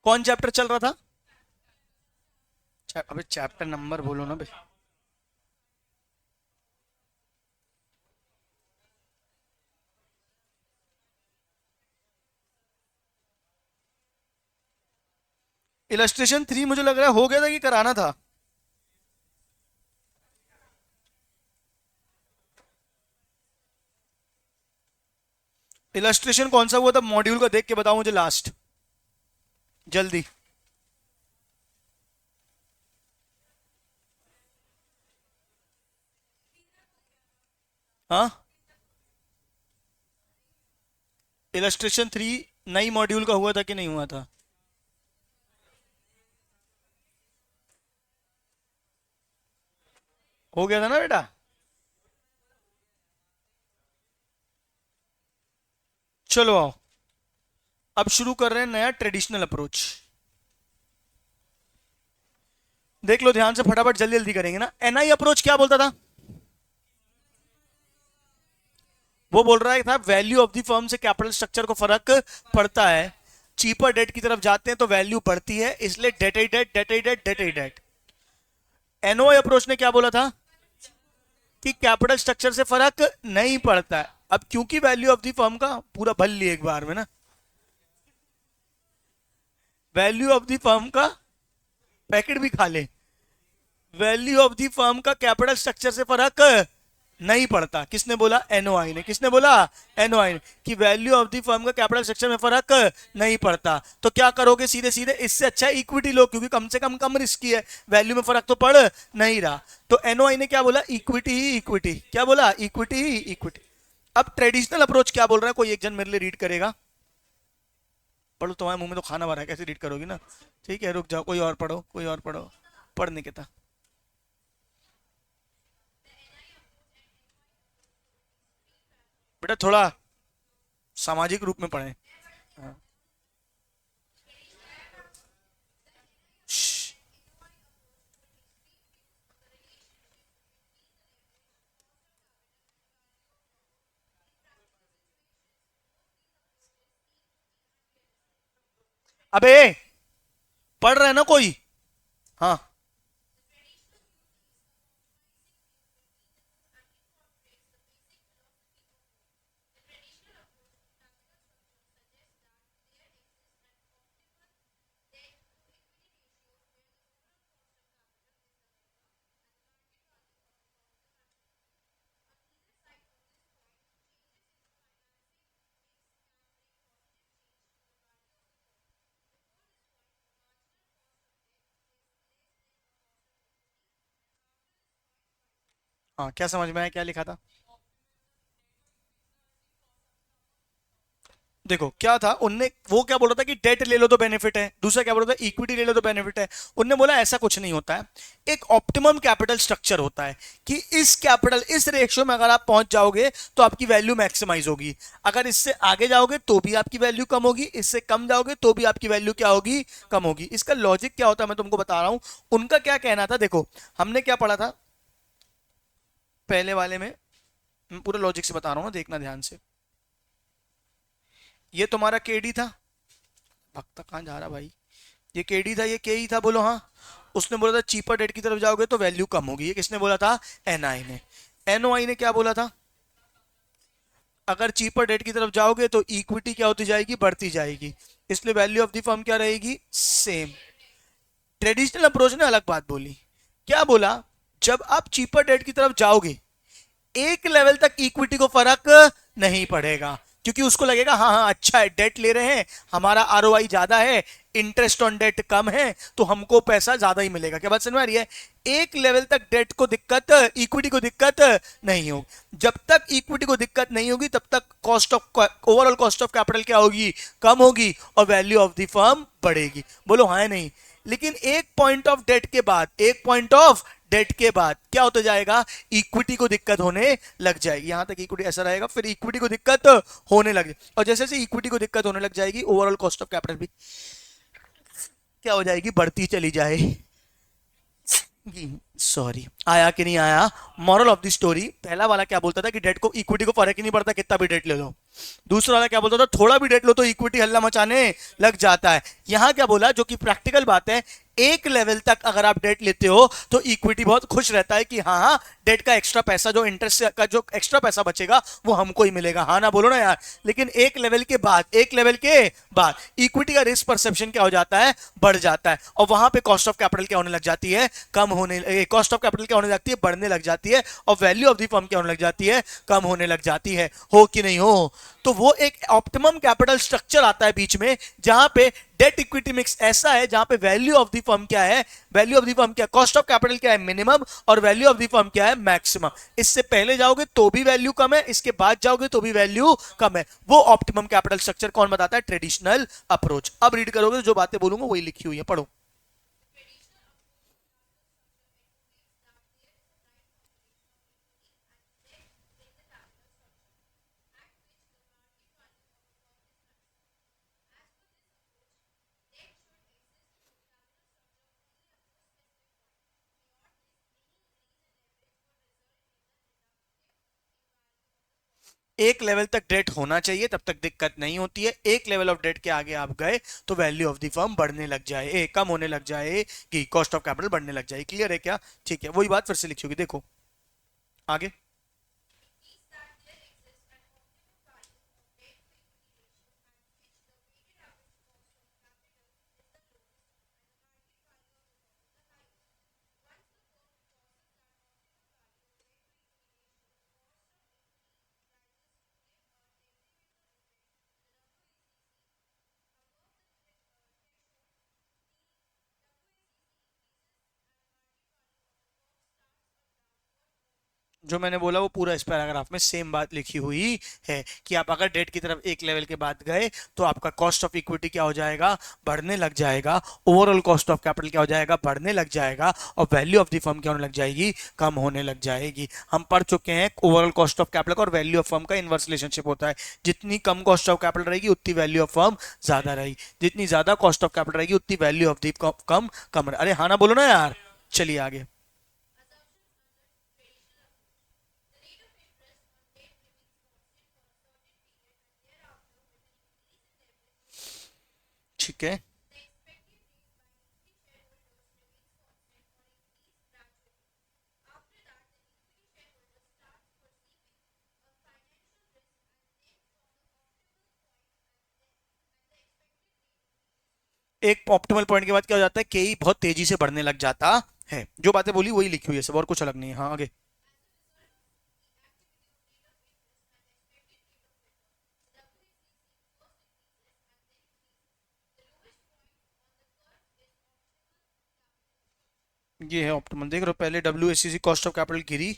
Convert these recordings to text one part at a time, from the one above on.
कौन चैप्टर चल रहा था? अबे चैप्टर नंबर बोलो ना भाई। इलस्ट्रेशन 3 मुझे लग रहा है हो गया था कि कराना था। इलस्ट्रेशन कौन सा हुआ था मॉड्यूल का, देख के बताओ मुझे लास्ट, जल्दी। हाँ, इलस्ट्रेशन 3 नई मॉड्यूल का हुआ था कि नहीं हुआ था? हो गया था ना बेटा। चलो आओ, अब शुरू कर रहे हैं नया ट्रेडिशनल अप्रोच। देख लो ध्यान से, फटाफट जल्दी जल्दी करेंगे ना। एनआई अप्रोच क्या बोलता था? वो बोल रहा है था वैल्यू ऑफ द फर्म से कैपिटल स्ट्रक्चर को फर्क पड़ता है, चीपर डेट की तरफ जाते हैं तो वैल्यू बढ़ती है, इसलिए डेट आई डेट डेट आई डेट डेट आई डेट। एनओआई अप्रोच ने क्या बोला था कि कैपिटल स्ट्रक्चर से फर्क नहीं पड़ता है। अब क्योंकि वैल्यू ऑफ द फर्म का पूरा भल लिए एक बार में ना, वैल्यू ऑफ द फर्म का पैकेट भी खा ले, वैल्यू ऑफ द फर्म का कैपिटल स्ट्रक्चर से फर्क नहीं पड़ता। किसने बोला? एनओआई ने। किसने बोला? एनओआई ने, कि वैल्यू ऑफ द फर्म का कैपिटल स्ट्रक्चर में फर्क नहीं पड़ता। तो क्या करोगे? सीधे सीधे इससे अच्छा इक्विटी लो, क्योंकि कम से कम कम रिस्की है, वैल्यू में फर्क तो पड़ नहीं रहा। तो एनओआई ने क्या बोला? इक्विटी ही इक्विटी। क्या बोला? इक्विटी ही इक्विटी। अब ट्रेडिशनल अप्रोच क्या बोल रहा है? कोई एक जन मेरे लिए रीड करेगा? पढ़ो, तुम्हारे मुंह में तो खाना भरा है, कैसे रीड करोगी ना। ठीक है रुक जाओ, कोई और पढ़ो, कोई और पढ़ो। पढ़ने के था बेटा, थोड़ा सामाजिक रूप में पढ़े। हाँ। श्श। अबे पढ़ रहे हैं ना कोई? हाँ। हाँ, क्या समझ में आया क्या लिखा था? देखो क्या था उनने, वो क्या बोल रहा था कि डेट ले लो तो बेनिफिट है, दूसरा क्या बोल रहा था इक्विटी ले लो तो बेनिफिट है। उनने बोला ऐसा कुछ नहीं होता है, एक ऑप्टिमम कैपिटल स्ट्रक्चर होता है कि इस कैपिटल इस रेशियो में अगर आप पहुंच जाओगे तो आपकी वैल्यू मैक्सिमाइज होगी, अगर इससे आगे जाओगे तो भी आपकी वैल्यू कम होगी, इससे कम जाओगे तो भी आपकी वैल्यू क्या होगी? कम होगी। इसका लॉजिक क्या होता है मैं तुमको बता रहा हूं। उनका क्या कहना था, देखो हमने क्या पढ़ा था पहले वाले में, मैं पूरा लॉजिक से बता रहा हूं ना, देखना ध्यान से। ये तुम्हारा केडी था, भक्ता कहाँ जा रहा भाई, ये केडी था, ये के ही था, बोलो हाँ। उसने बोला था चीपर डेट की तरफ जाओगे तो वैल्यू कम होगी, ये किसने बोला था? एनआई ने। एनओआई ने क्या बोला था? अगर चीपर डेट की तरफ जाओगे तो इक्विटी क्या होती जाएगी? बढ़ती जाएगी, इसलिए वैल्यू ऑफ द फर्म क्या रहेगी? सेम। ट्रेडिशनल अप्रोच ने अलग बात बोली। क्या बोला? जब आप चीपर डेट की तरफ जाओगे एक लेवल तक इक्विटी को फर्क नहीं पड़ेगा, क्योंकि उसको लगेगा हाँ हाँ अच्छा है, डेट ले रहे हैं, हमारा आरओआई ज्यादा है, इंटरेस्ट ऑन डेट कम है, तो हमको पैसा ज्यादा ही मिलेगा। क्या बात समझ में आ रही है? एक लेवल तक डेट को दिक्कत, इक्विटी को दिक्कत नहीं होगी। जब तक इक्विटी को दिक्कत नहीं होगी तब तक cost of, overall cost of capital क्या होगी? कम होगी, और वैल्यू ऑफ द फर्म बढ़ेगी। बोलो हाँ या नहीं? लेकिन एक पॉइंट ऑफ डेट के बाद, एक पॉइंट ऑफ डेट के बाद क्या होता जाएगा? इक्विटी को दिक्कत होने लग जाएगी। यहां तक इक्विटी ऐसा रहेगा, फिर इक्विटी को दिक्कत होने लग जाएगी, और जैसे जैसे इक्विटी को दिक्कत होने लग जाएगी ओवरऑल कॉस्ट ऑफ कैपिटल भी क्या हो जाएगी? बढ़ती चली जाए। सॉरी, आया कि नहीं आया? मॉरल ऑफ द स्टोरी, पहला वाला क्या बोलता था कि डेट को, इक्विटी को फर्क ही नहीं पड़ता कितना भी डेट ले लो। दूसरा वाला क्या बोलता था, थोड़ा भी डेट लो तो इक्विटी हल्ला मचाने लग जाता है। यहां क्या बोला, जो कि प्रैक्टिकल बात है, एक लेवल तक अगर आप डेट लेते हो तो इक्विटी बहुत खुश रहता है कि हाँ हाँ, डेट का एक्स्ट्रा पैसा, जो इंटरेस्ट का जो एक्स्ट्रा पैसा बचेगा वो हमको ही मिलेगा। हाँ ना बोलो ना यार। लेकिन एक लेवल के बाद, एक लेवल के बाद इक्विटी का रिस्क परसेप्शन क्या हो जाता है, बढ़ जाता है, और वहां पे कॉस्ट ऑफ कैपिटल क्या होने लग जाती है, कम होने, कॉस्ट ऑफ कैपिटल क्या होने लगती है, बढ़ने लग जाती है, और वैल्यू ऑफ द फर्म क्या होने लग जाती है, कम होने लग जाती है। हो कि नहीं हो? तो वो एक ऑप्टिमम कैपिटल स्ट्रक्चर आता है बीच में, जहां पे डेट इक्विटी मिक्स ऐसा है जहां पे वैल्यू ऑफ द फर्म क्या है, वैल्यू ऑफ द फर्म क्या, कॉस्ट ऑफ कैपिटल क्या है, मिनिमम, और वैल्यू ऑफ द फर्म क्या है, मैक्सिमम। इससे पहले जाओगे तो भी वैल्यू कम है, इसके बाद जाओगे तो भी वैल्यू कम है। वो ऑप्टिमम कैपिटल स्ट्रक्चर कौन बताता है? Traditional approach. अब रीड करोगे तो जो बातें बोलूंगा वही लिखी हुई है, पढ़ो। एक लेवल तक डेट होना चाहिए, तब तक दिक्कत नहीं होती है। एक लेवल ऑफ डेट के आगे आप गए तो वैल्यू ऑफ द फर्म बढ़ने लग जाए, कम होने लग जाए, कि कॉस्ट ऑफ कैपिटल बढ़ने लग जाए। क्लियर है क्या? ठीक है, वही बात फिर से लिखी होगी, देखो आगे। जो मैंने बोला वो पूरा इस पैराग्राफ में सेम बात लिखी हुई है, कि आप अगर डेट की तरफ एक लेवल के बाद गए तो आपका कॉस्ट ऑफ इक्विटी क्या हो जाएगा, बढ़ने लग जाएगा, ओवरऑल कॉस्ट ऑफ कैपिटल क्या हो जाएगा, बढ़ने लग जाएगा, और वैल्यू ऑफ द फर्म क्या होने लग जाएगी, कम होने लग जाएगी। हम पढ़ चुके हैं ओवरऑल कॉस्ट ऑफ कैपिटल और वैल्यू ऑफ फर्म का इनवर्स रिलेशनशिप होता है। जितनी कम कॉस्ट ऑफ कैपिटल रहेगी उतनी वैल्यू ऑफ फर्म ज्यादा रहेगी, जितनी ज्यादा कॉस्ट ऑफ कैपिटल रहेगी उतनी वैल्यू ऑफ द कम कम। अरे हाँ ना बोलो ना यार। चलिए आगे। ठीक है, एक ऑप्टिमल पॉइंट के बाद क्या हो जाता है, के ई बहुत तेजी से बढ़ने लग जाता है। जो बातें बोली वही लिखी हुई है सब, और कुछ अलग नहीं है। हाँ आगे। ये है ऑप्टिमम, देख रहे हो, पहले W S C C cost of capital गिरी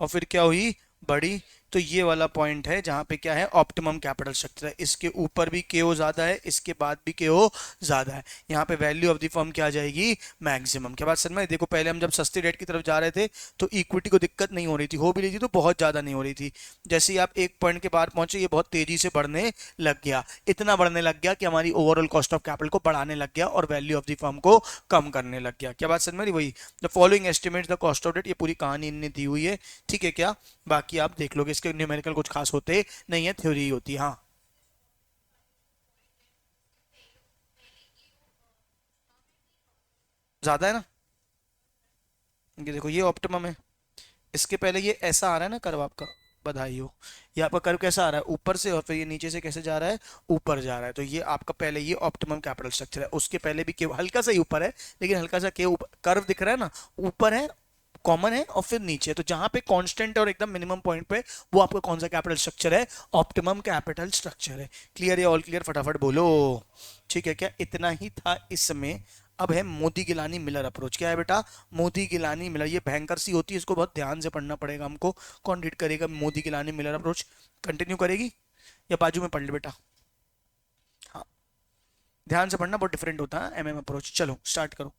और फिर क्या हुई, बढ़ी। तो ये वाला पॉइंट है जहां पे क्या है, ऑप्टिमम कैपिटल स्ट्रक्चर है। इसके ऊपर भी केओ ज्यादा है, इसके बाद भी केओ ज्यादा है। यहाँ पे वैल्यू ऑफ द फर्म क्या आ जाएगी, मैक्सिमम। क्या बात समझ में? देखो पहले हम जब सस्ती रेट की तरफ जा रहे थे तो इक्विटी को दिक्कत नहीं हो रही थी, हो भी रही थी तो बहुत ज्यादा नहीं हो रही थी। जैसे ही आप एक पॉइंट के बाहर पहुंचे ये बहुत तेजी से बढ़ने लग गया, इतना बढ़ने लग गया कि हमारी ओवरऑल कॉस्ट ऑफ कैपिटल को बढ़ाने लग गया और वैल्यू ऑफ द फर्म को कम करने लग गया। क्या बात समझ में? वही the following estimates the cost of debt, ये पूरी कहानी इनने दी हुई है। ठीक है क्या? बाकी आप देख लोगे, इसके न्यूमेरिकल कुछ खास होते नहीं है, थ्योरी ही होती है। हाँ ज्यादा है ना। ये देखो ये ऑप्टिमम है, इसके पहले ये ऐसा आ रहा है ना कर्व आपका, बधाई हो। ये आपका कर्व कैसा आ रहा है, ऊपर से, और फिर ये नीचे से कैसे जा रहा है, ऊपर जा रहा है। तो ये आपका पहले ये ऑप्टिमम कैपिटल स्ट्रक्चर है। उसके पहले भी के हल्का सा ही ऊपर है, लेकिन हल्का सा के ऊपर कर्व दिख रहा है ना, ऊपर है, कॉमन है, और फिर नीचे। तो जहां पे कांस्टेंट है और एकदम मिनिमम पॉइंट पे, वो आपका कौन सा कैपिटल स्ट्रक्चर है, ऑप्टिमम कैपिटल स्ट्रक्चर है। क्लियर है? All clear? फटाफट बोलो। ठीक है क्या? इतना ही था इसमें। अब है मोदी गिलानी मिलर अप्रोच। क्या है बेटा? मोदी गिलानी मिलर, ये भयंकर सी होती है, इसको बहुत ध्यान से पढ़ना पड़ेगा हमको। कौन रीड करेगा Modi Gilani Miller approach? Continue करेगी या बाजू में पढ़ ले बेटा? हाँ, ध्यान से पढ़ना, बहुत डिफरेंट होता है एमएम अप्रोच। चलो स्टार्ट करो।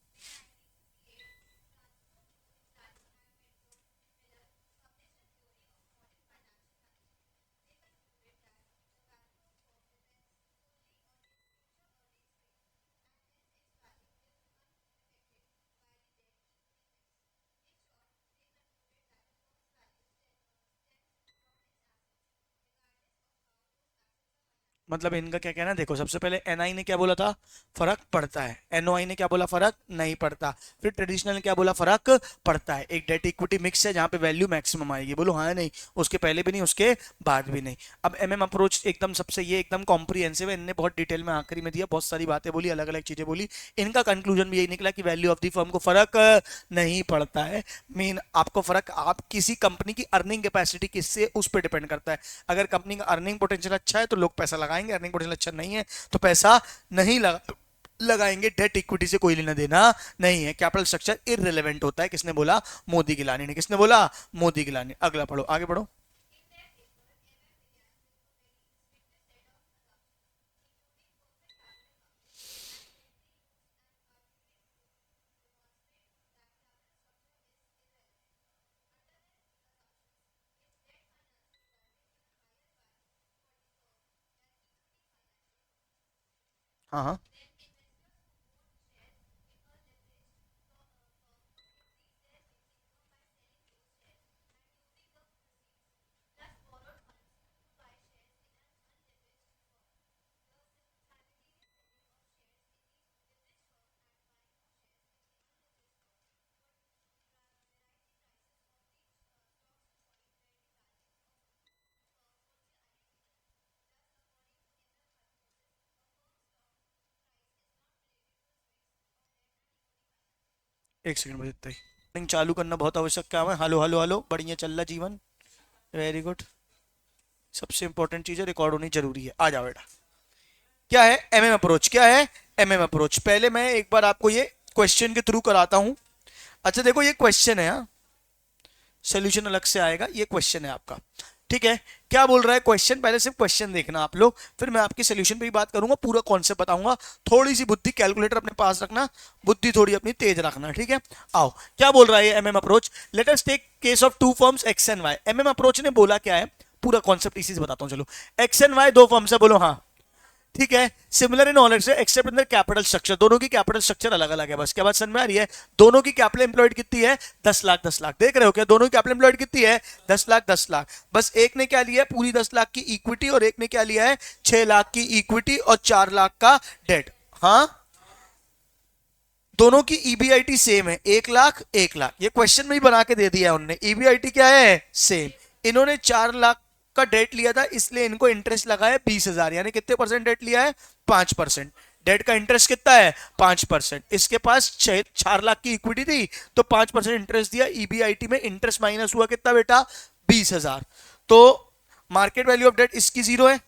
मतलब इनका क्या कहना है, देखो सबसे पहले एनआई ने क्या बोला था, फर्क पड़ता है। एनओआई ने क्या बोला, फर्क नहीं पड़ता। फिर ट्रेडिशनल ने क्या बोला, फर्क पड़ता है। एक डेट इक्विटी मिक्स है जहां पे वैल्यू मैक्सिमम आएगी। बोलो हाँ या नहीं, उसके पहले भी नहीं, उसके बाद भी नहीं। अब एमएम अप्रोच एकदम सबसे, ये एकदम कॉम्प्रिहेंसिव है, इनने बहुत डिटेल में आखिरी में दिया, बहुत सारी बातें बोली, अलग अलग चीजें बोली। इनका कंक्लूजन भी यही निकला कि वैल्यू ऑफ द फर्म को फर्क नहीं पड़ता है। मीन आपको फर्क, आप किसी कंपनी की अर्निंग कैपेसिटी किससे, उस पर डिपेंड करता है। अगर कंपनी का अर्निंग पोटेंशियल अच्छा है तो लोग पैसा लगाएंगे, अर्निंग पोटेंशियल अच्छा नहीं है तो पैसा नहीं लगाएंगे। डेट इक्विटी से कोई लेना देना नहीं है। कैपिटल स्ट्रक्चर इररिलेवेंट होता है। किसने बोला, मोदी गिलानी ने। किसने बोला, मोदी गिलानी। अगला पढ़ो, आगे पढ़ो। हाँ हाँ, एक सेकंड बस इतना ही। Recording चालू करना बहुत आवश्यक काम है। हेलो हेलो हेलो, बढ़िया चल रहा जीवन, वेरी गुड। सबसे इंपॉर्टेंट चीज है, रिकॉर्ड होनी जरूरी है। आ जाओ बेटा। क्या है एमएम अप्रोच, क्या है एमएम अप्रोच। पहले मैं एक बार आपको ये क्वेश्चन के थ्रू कराता हूं। अच्छा देखो, ये क्वेश्चन है, सोल्यूशन अलग से आएगा। ये क्वेश्चन है आपका, ठीक है। क्या बोल रहा है क्वेश्चन, पहले सिर्फ क्वेश्चन देखना आप लोग, फिर मैं आपकी सोल्यूशन पे भी बात करूंगा, पूरा कॉन्सेप्ट बताऊंगा। थोड़ी सी बुद्धि, कैलकुलेटर अपने पास रखना, बुद्धि थोड़ी अपनी तेज रखना, ठीक है। आओ, क्या बोल रहा है MM approach. Let us take case of two firms X and Y. MM approach ने बोला क्या है, पूरा कॉन्सेप्ट इसी से बताता हूं। चलो, एक्स एंड वाई दो फर्म्स है, बोलो हाँ, ठीक है। सिमिलर इन नॉलेज से accept in the capital structure, दोनों की कैपिटल स्ट्रक्चर अलग अलग है। बस क्या बात समझ में आ रही है। दोनों की कैपिटल एम्प्लॉयड कितनी है, 10 लाख 10 लाख। देख रहे हो क्या, दोनों की कैपिटल एम्प्लॉयड कितनी है, 10 लाख 10 लाख। बस एक ने क्या लिया है, पूरी 10 लाख की इक्विटी, और एक ने क्या लिया है, 6 लाख की इक्विटी और 4 लाख का डेट। हाँ, दोनों की ईबीआईटी सेम है, 1 लाख 1 लाख। ये क्वेश्चन में ही बना के दे दिया है उन्होंने। ईबीआईटी क्या है, सेम। इन्होंने 4 लाख का डेट लिया था, इसलिए इनको इंटरेस्ट लगा है 20,000। यानी कितने परसेंट डेट लिया है, 5%। डेट का इंटरेस्ट कितना है, 5%। इसके पास 4 लाख की इक्विटी थी तो 5% इंटरेस्ट दिया। ईबीआईटी में इंटरेस्ट माइनस हुआ कितना बेटा, 20,000। तो मार्केट वैल्यू ऑफ डेट इसकी 0 है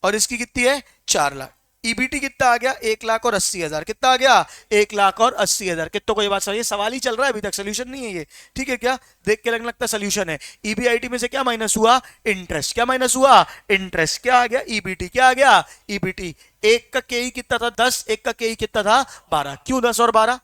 और इसकी कितनी है, 4 लाख। ईबीटी कितना आ गया, 1,80,000। कितना आ गया, 1,80,000। कितनों को ये बात समझिए, सवाल ही चल रहा है अभी तक, सोल्यूशन नहीं है ये, ठीक है। क्या देख के लगता है सोल्यूशन है। ईबीआईटी में से क्या माइनस हुआ, इंटरेस्ट। क्या माइनस हुआ, इंटरेस्ट। क्या आ गया, ईबीटी। क्या आ गया, ईबीटी। एक का के कितना था, 10, एक का के कितना था, 12। क्यों 10 और 12,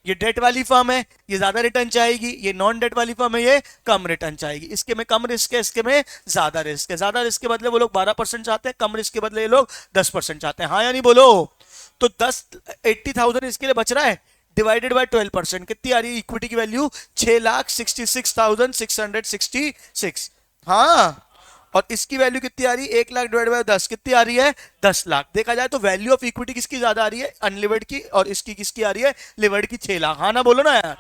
ये डेट वाली फर्म है, ये ज्यादा रिटर्न चाहेगी। ये नॉन डेट वाली फर्म है, ये कम रिटर्न चाहेगी। इसके में कम रिस्क है, इसके में ज्यादा रिस्क है। ज्यादा रिस्क के बदले वो लोग 12% चाहते हैं, कम रिस्क के बदले ये लोग 10% चाहते हैं। हाँ या नहीं बोलो। तो 80,000 इसके लिए बच रहा है, डिवाइडेड बाय 12%, कितनी आ रही है इक्विटी की वैल्यू, 6,66,666। हाँ, और इसकी वैल्यू कितनी आ रही है, 1 लाख डिवाइड बाय 10, कितनी आ रही है, 10 लाख। देखा जाए तो वैल्यू ऑफ इक्विटी किसकी ज्यादा आ रही है, अनलिवर्ड की, और इसकी किसकी आ रही है, लिवर्ड की, 6 लाख। हाँ ना बोलो ना यार,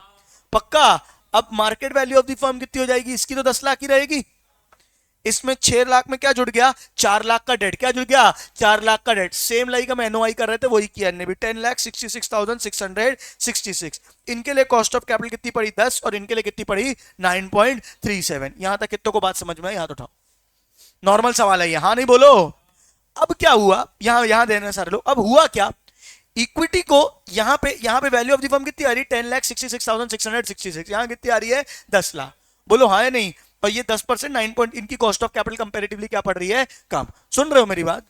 पक्का। अब market value of the firm कितनी हो जाएगी, इसकी तो 10 लाख ही रहेगी। इसमें 6 लाख में क्या जुड़ गया, 4 लाख का डेट। क्या जुड़ गया, 4 लाख का डेट। सेम लाइक हम एनओआई कर रहे थे, वही किया भी, 10,66,666। इनके लिए कॉस्ट ऑफ कैपिटल कितनी पड़ी, 10, और इनके लिए कितनी पड़ी, 9.37। यहां तक कितनों को बात समझ में आई, हाथ उठाओ। नॉर्मल सवाल है ये, हाँ नहीं बोलो। अब क्या हुआ, यहां यहां देना सारे लोग। अब हुआ क्या, इक्विटी को यहां पे वैल्यू ऑफ द फर्म कितनी आ रही है, 10,66,666। यहां कितनी आ रही है, 10 लाख। बोलो हाँ या नहीं। और ये 10%, 9 पॉइंट, इनकी कॉस्ट ऑफ कैपिटल कंपेरेटिवली क्या पड़ रही है, कम। सुन रहे हो मेरी बात।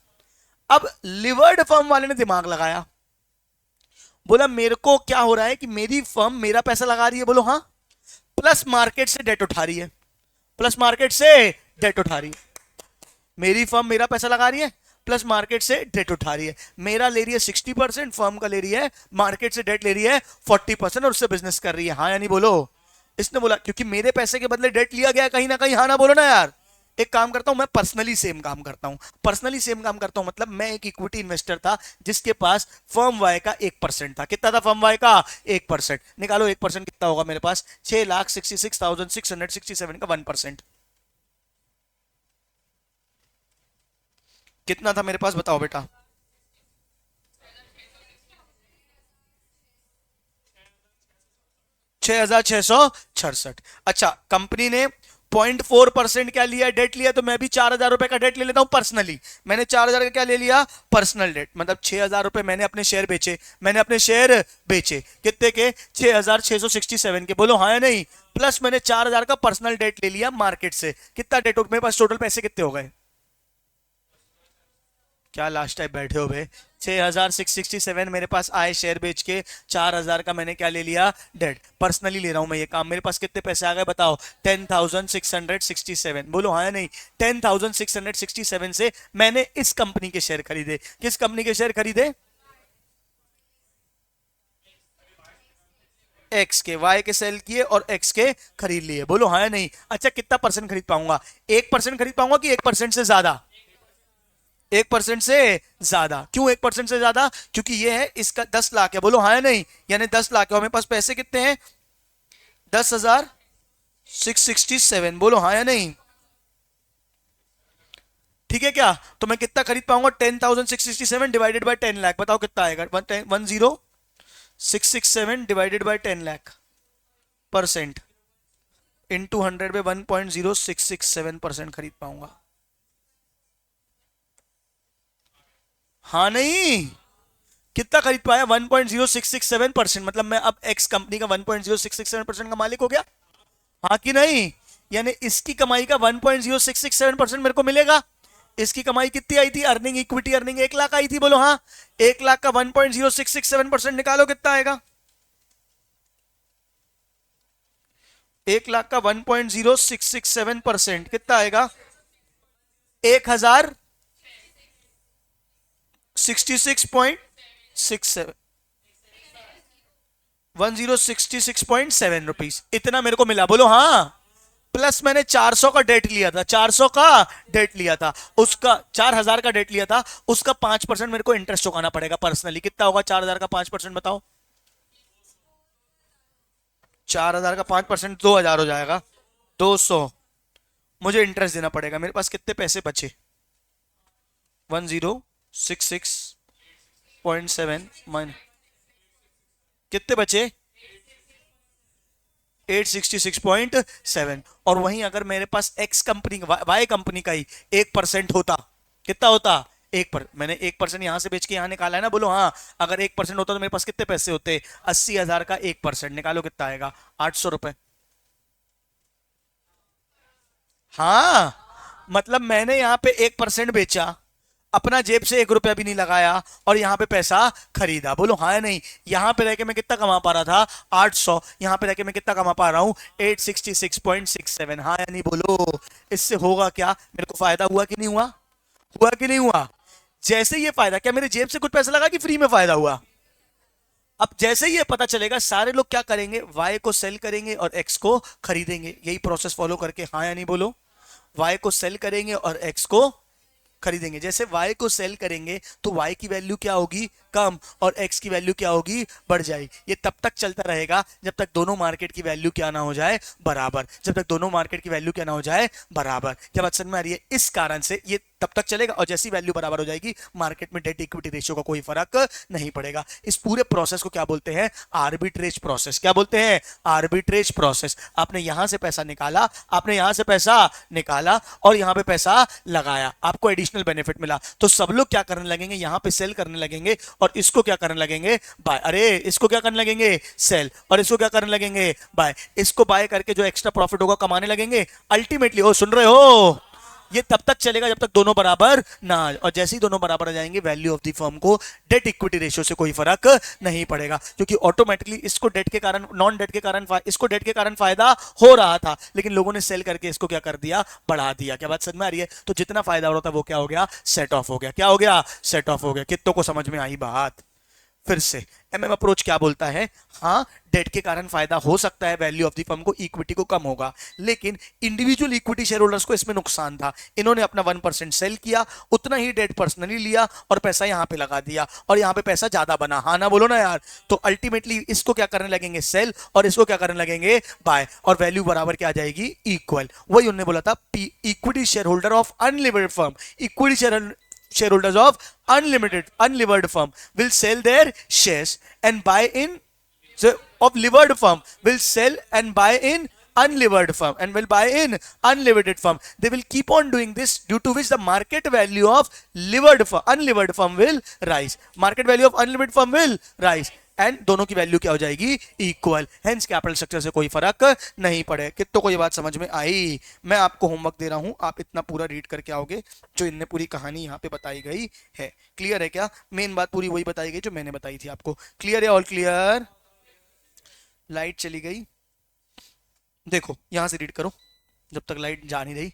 अब लिवर्ड फर्म वाले ने दिमाग लगाया, बोला मेरे को क्या हो रहा है कि मेरी फर्म मेरा पैसा लगा रही है, बोलो हाँ, प्लस मार्केट से डेट उठा रही है, प्लस मार्केट से डेट उठा रही है। मेरी फर्म मेरा पैसा लगा रही है, प्लस मार्केट से डेट उठा रही है। मेरा ले रही है 60%, फर्म का ले रही है, मार्केट से डेट ले रही है 40%, और उससे बिजनेस कर रही है। हाँ या नहीं बोलो। इसने बोला क्योंकि मेरे पैसे के बदले डेट लिया गया कहीं ना कहीं, हाँ ना बोलो ना यार। एक काम करता हूं, मैं पर्सनली सेम काम करता हूं। पर्सनली सेम काम करता हूं मतलब मैं एक इक्विटी इन्वेस्टर था जिसके पास फर्म वाई का 1% था। कितना था फर्म वाई का? 1%। निकालो 1% कितना होगा मेरे पास? 6,66,667 का 1%। कितना था मेरे पास बताओ बेटा? 6,666। अच्छा, कंपनी ने 0.4% क्या लिया? डेट लिया। तो मैं भी 4,000 रुपए का डेट ले लेता हूं पर्सनली। मैंने 4,000 का क्या ले लिया? Personal debt. मतलब 6,000 रुपए मैंने अपने शेयर बेचे। मैंने अपने शेयर बेचे कितने के? 6,667 के। बोलो हाँ या नहीं? प्लस मैंने 4,000 का पर्सनल डेट ले लिया मार्केट से। कितना डेट? मेरे पास टोटल पैसे कितने हो गए? क्या लास्ट टाइम बैठे हो भाई? 6,667 मेरे पास आए शेयर बेच के। 4,000 का मैंने क्या ले लिया? डेट। पर्सनली ले रहा हूं मैं ये काम। मेरे पास कितने पैसे आ गए बताओ? 10,667। बोलो हाँ या नहीं? 10,667 से मैंने इस कंपनी के शेयर खरीदे। किस कंपनी के शेयर खरीदे? एक्स के। वाई के सेल किए और एक्स के खरीद लिए। बोलो हाँ या नहीं? अच्छा, कितना परसेंट खरीद पाऊंगा? 1% खरीद पाऊंगा कि 1% से ज्यादा? 1% से ज्यादा। क्यों 1% से ज्यादा? क्योंकि ये है इसका 10 लाख है। बोलो हाँ या नहीं? यानी 10 लाख है और मेरे पास पैसे कितने हैं? 10,667। बोलो हाँ या नहीं? ठीक है क्या? तो मैं कितना खरीद पाऊंगा? 10,667 डिवाइडेड बाय 10 लाख। बताओ कितना आएगा? 10,667 divided by 10 lakh. Percent into 100 पे 1.0667% खरीद पाऊंगा। हाँ नहीं? कितना खरीद पाया? 1.0667%। मतलब मैं अब एक्स कंपनी का 1.0667% का मालिक हो गया। हाँ कि नहीं? यानी इसकी कमाई का 1.0667% मेरे को मिलेगा। इसकी कमाई कितनी आई थी? अर्निंग, इक्विटी अर्निंग 1 लाख आई थी। बोलो हाँ? 1 लाख का 1.0667% निकालो कितना आएगा? 1 लाख का 1.0667% कितना आएगा? 1,066.67। 1,066.7 रुपीज इतना मेरे को मिला। बोलो हाँ? प्लस मैंने 400 का डेट लिया था। 400 का डेट लिया था, उसका 4,000 का डेट लिया था। उसका 5% मेरे को इंटरेस्ट चुकाना पड़ेगा पर्सनली। कितना होगा 4,000 का 5%? बताओ। 4,000 का 5% 2,000 हो जाएगा। 200 मुझे इंटरेस्ट देना पड़ेगा। मेरे पास कितने पैसे बचे? 1,066.7 माइन कितने बचे? 866.7। और वहीं अगर मेरे पास एक्स कंपनी वाई कंपनी का ही 1% होता, कितना होता? मैंने 1% यहां से बेच के यहां निकाला है ना। बोलो हाँ? अगर 1% होता तो मेरे पास कितने पैसे होते? 80,000 का 1%। निकालो कितना आएगा? 800 रुपए। हाँ, मतलब मैंने यहां पे 1% बेचा, अपना जेब से 1 रुपया भी नहीं लगाया और यहां पे पैसा खरीदा। बोलो हाँ या नहीं? यहां पे रह के मैं कितना कमा पा रहा था? 800। यहां पे रह के मैं कितना कमा पा रहा हूं? 866.67। हाँ या नहीं? बोलो इससे होगा क्या? मेरे को फायदा हुआ कि नहीं हुआ? हुआ कि नहीं हुआ? जैसे ये फायदा, क्या मेरे जेब से कुछ पैसा लगा कि फ्री में फायदा हुआ? अब जैसे ही ये पता चलेगा, सारे लोग क्या करेंगे? वाई को सेल करेंगे और एक्स को खरीदेंगे। यही प्रोसेस फॉलो करके हाँ या नहीं? बोलो। वाई को सेल करेंगे और एक्स को खरीदेंगे। जैसे y को सेल करेंगे तो y की वैल्यू क्या होगी? कम। और x की वैल्यू क्या होगी? बढ़ जाएगी। ये तब तक चलता रहेगा जब तक दोनों मार्केट की वैल्यू क्या ना हो जाए? बराबर। जब तक दोनों मार्केट की वैल्यू क्या ना हो जाए? बराबर। क्या बात समझ में आ रही है? इस कारण से ये तब तक चलेगा और जैसी वैल्यू बराबर हो जाएगी, मार्केट में डेट इक्विटी रेशियो का कोई फर्क नहीं पड़ेगा। इस पूरे प्रोसेस को क्या बोलते हैं? Arbitrage process. क्या बोलते हैं? Arbitrage process. आपने यहां से पैसा निकाला, आपने यहां से पैसा निकाला और यहां पे पैसा लगाया, आपको एडिशनल बेनिफिट मिला। तो सब लोग क्या करने लगेंगे? यहां पे सेल करने लगेंगे और इसको क्या करने लगेंगे? बाय। अरे इसको क्या करने लगेंगे? सेल। और इसको क्या करने लगेंगे? बाय। इसको बाय करके जो एक्स्ट्रा प्रॉफिट होगा कमाने लगेंगे अल्टीमेटली। ओ सुन रहे हो? ये तब तक चलेगा जब तक दोनों बराबर ना आ जाए। और जैसे ही दोनों बराबर आ जाएंगे, वैल्यू ऑफ द फर्म को डेट इक्विटी रेशियो से कोई फर्क नहीं पड़ेगा, क्योंकि ऑटोमेटिकली इसको डेट के कारण, नॉन डेट के कारण, इसको डेट के कारण फायदा हो रहा था, लेकिन लोगों ने सेल करके इसको क्या कर दिया? बढ़ा दिया। क्या बात समझ में आ रही है? तो जितना फायदा हो रहा था वो क्या हो गया? सेट ऑफ हो गया। क्या हो गया? सेट ऑफ हो गया। कितनों को समझ में आई बात? फिर से एमएम अप्रोच क्या बोलता है, हाँ डेट के कारण फायदा हो सकता है, वैल्यू ऑफ द फर्म को, इक्विटी को कम होगा, लेकिन इंडिविजुअल इक्विटी शेयर होल्डर्स को इसमें नुकसान था। इन्होंने अपना 1% सेल किया, उतना ही डेट पर्सनली लिया और पैसा यहां पे लगा दिया और यहां पे पैसा ज्यादा बना। हाँ ना बोलो ना यार। तो अल्टीमेटली इसको क्या करने लगेंगे, सेल, और इसको क्या करने लगेंगे, बाय, और वैल्यू बराबर क्या आ जाएगी, इक्वल। वही उन्होंने बोला था, equity share holder of unlimited firm, equity shareholders of unlevered firm will sell their shares and buy in, so of levered firm will sell and buy in unlevered firm and will buy in unlevered firm. They will keep on doing this, due to which the market value of unlevered firm will rise, market value of unlevered firm will rise, and दोनों की value क्या हो जाएगी, equal. Hence capital structure से कोई फर्क नहीं पड़े। कितनों को ये बात समझ में आई? मैं आपको होमवर्क दे रहा हूं, आप इतना पूरा रीड करके आओगे जो इनने पूरी कहानी यहाँ पे बताई गई है। क्लियर है क्या? मेन बात पूरी वही बताई गई जो मैंने बताई थी आपको। क्लियर है? All clear? लाइट चली गई, देखो यहां से रीड करो जब तक लाइट जा नहीं रही।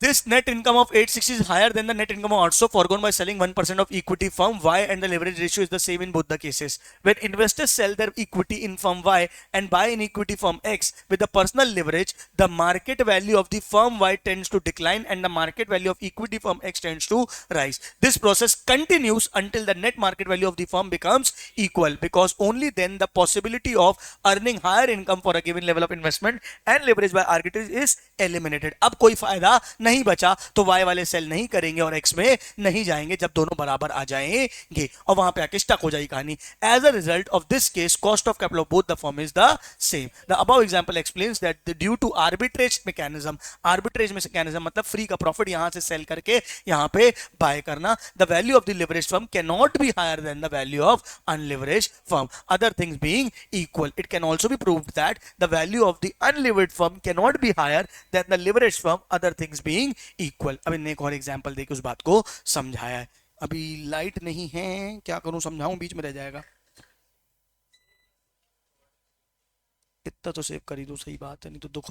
This net income of 860 is higher than the net income of also foregone by selling 1% of equity firm Y, and the leverage ratio is the same in both the cases. When investors sell their equity in firm Y and buy in equity firm X with the personal leverage, the market value of the firm Y tends to decline and the market value of equity firm X tends to rise. This process continues until the net market value of the firm becomes equal, because only then the possibility of earning higher income for a given level of investment and leverage by arbitrage is eliminated. अब कोई फायदा नहीं बचा तो y वाले cell नहीं करेंगे और x में नहीं जाएंगे जब दोनों बराबर आ जाएंगे, और वहां पे आके स्टक हो जाएगी कहानी। As a result of this case, cost of capital of both the firm is the same. The above example explains that due to arbitrage mechanism, arbitrage mechanism मतलब फ्री का प्रॉफिट यहां से सेल करके यहां पे बाय करना, the value of the leverage firm can not be higher than the value of unleverage firm, other things being equal. It can also be proved that the value of the unlevered firm can not be higher than the leverage firm, other things being equal. अब इन्हें एक और example देके उस बात को समझाया है। अभी लाइट नहीं है, क्या करूं, समझाऊं, बीच में रह जाएगा। इतना तो सेव कर ही दो, सही बात है, नहीं तो दुख